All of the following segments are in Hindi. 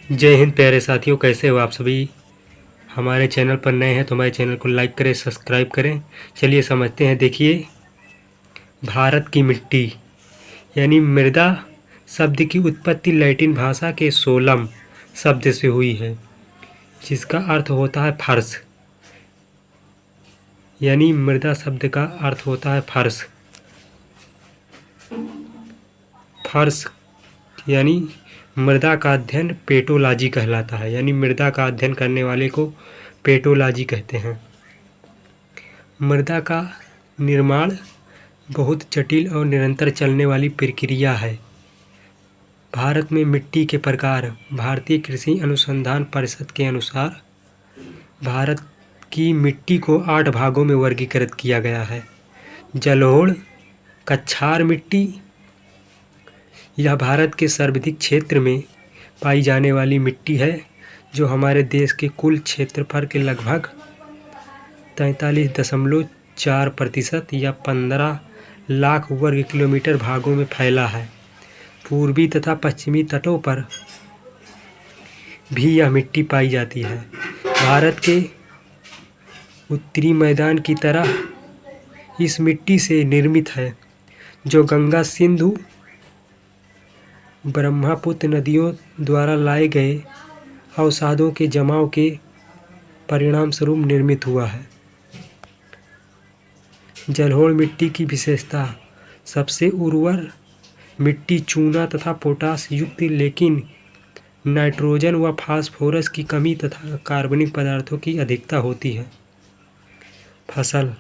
जय हिंद प्यारे साथियों, कैसे हो आप सभी। हमारे चैनल पर नए हैं तो हमारे चैनल को लाइक करें, सब्सक्राइब करें। चलिए समझते हैं। देखिए, भारत की मिट्टी यानी मृदा शब्द की उत्पत्ति लैटिन भाषा के सोलम शब्द से हुई है, जिसका अर्थ होता है फर्श। यानी मृदा शब्द का अर्थ होता है फर्श। फर्श यानी मृदा का अध्ययन पेटोलॉजी कहलाता है। यानी मृदा का अध्ययन करने वाले को पेटोलॉजी कहते हैं। मृदा का निर्माण बहुत जटिल और निरंतर चलने वाली प्रक्रिया है। भारत में मिट्टी के प्रकार। भारतीय कृषि अनुसंधान परिषद के अनुसार भारत की मिट्टी को 8 भागों में वर्गीकृत किया गया है। जलोढ़ कछार मिट्टी, यह भारत के सर्वाधिक क्षेत्र में पाई जाने वाली मिट्टी है, जो हमारे देश के कुल क्षेत्रफल के लगभग 43.4% या 15 लाख वर्ग किलोमीटर भागों में फैला है। पूर्वी तथा पश्चिमी तटों पर भी यह मिट्टी पाई जाती है। भारत के उत्तरी मैदान की तरह इस मिट्टी से निर्मित है, जो गंगा, सिंधु, ब्रह्मपुत्र नदियों द्वारा लाए गए अवसादों के जमाव के परिणाम स्वरूप निर्मित हुआ है। जलोढ़ मिट्टी की विशेषता। सबसे उर्वर मिट्टी चूना तथा पोटाश युक्त, लेकिन नाइट्रोजन व फास्फोरस की कमी तथा कार्बनिक पदार्थों की अधिकता होती है। फसल।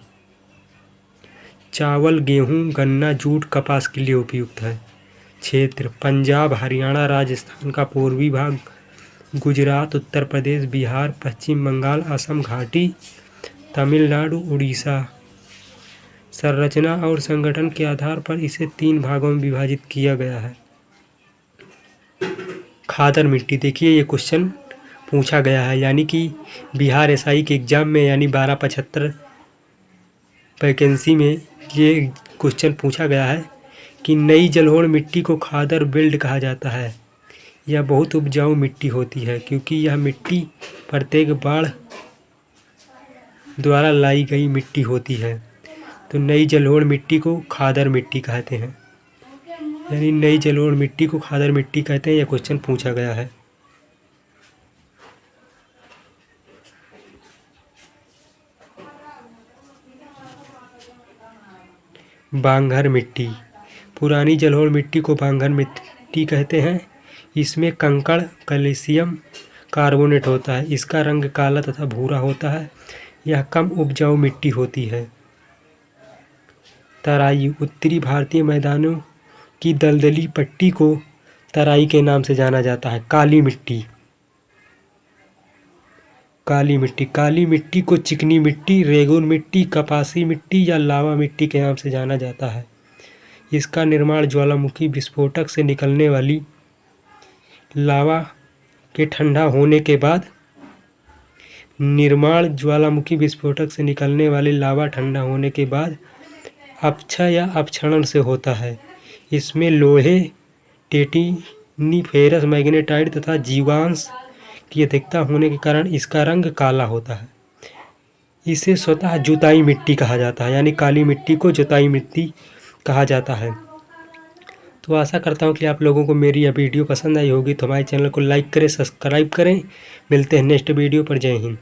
चावल, गेहूँ, गन्ना, जूट, कपास के लिए उपयुक्त है। क्षेत्र। पंजाब, हरियाणा, राजस्थान का पूर्वी भाग, गुजरात, उत्तर प्रदेश, बिहार, पश्चिम बंगाल, असम घाटी, तमिलनाडु, उड़ीसा। संरचना और संगठन के आधार पर इसे 3 भागों में विभाजित किया गया है। खादर मिट्टी। देखिए, ये क्वेश्चन पूछा गया है, यानी कि बिहार एसआई के एग्ज़ाम में यानी 1275 वैकेंसी में ये क्वेश्चन पूछा गया है कि नई जलोढ़ मिट्टी को खादर बेल्ट कहा जाता है। यह बहुत उपजाऊ मिट्टी होती है, क्योंकि यह मिट्टी प्रत्येक बाढ़ द्वारा लाई गई मिट्टी होती है। तो नई जलोढ़ मिट्टी को खादर मिट्टी कहते हैं। यानी नई जलोढ़ मिट्टी को खादर मिट्टी कहते हैं। यह क्वेश्चन पूछा गया है। बांगर मिट्टी। पुरानी जलोढ़ मिट्टी को बांगर मिट्टी कहते हैं। इसमें कंकड़ कैल्शियम कार्बोनेट होता है। इसका रंग काला तथा भूरा होता है। यह कम उपजाऊ मिट्टी होती है। तराई। उत्तरी भारतीय मैदानों की दलदली पट्टी को तराई के नाम से जाना जाता है। काली मिट्टी। काली मिट्टी। काली मिट्टी को चिकनी मिट्टी, रेगून मिट्टी, कपासी मिट्टी या लावा मिट्टी के नाम से जाना जाता है। इसका निर्माण ज्वालामुखी विस्फोटक से निकलने वाली लावा के ठंडा होने के बाद अपक्षय या अपक्षरण से होता है। इसमें लोहे, टेटिनीफेरस, मैग्नेटाइट तथा जीवांश की अधिकता होने के कारण इसका रंग काला होता है। इसे स्वतः जुताई मिट्टी कहा जाता है। यानी काली मिट्टी को जुताई मिट्टी कहा जाता है। तो आशा करता हूँ कि आप लोगों को मेरी यह वीडियो पसंद आई होगी। तो हमारे चैनल को लाइक करें, सब्सक्राइब करें। मिलते हैं नेक्स्ट वीडियो पर। जय हिंद।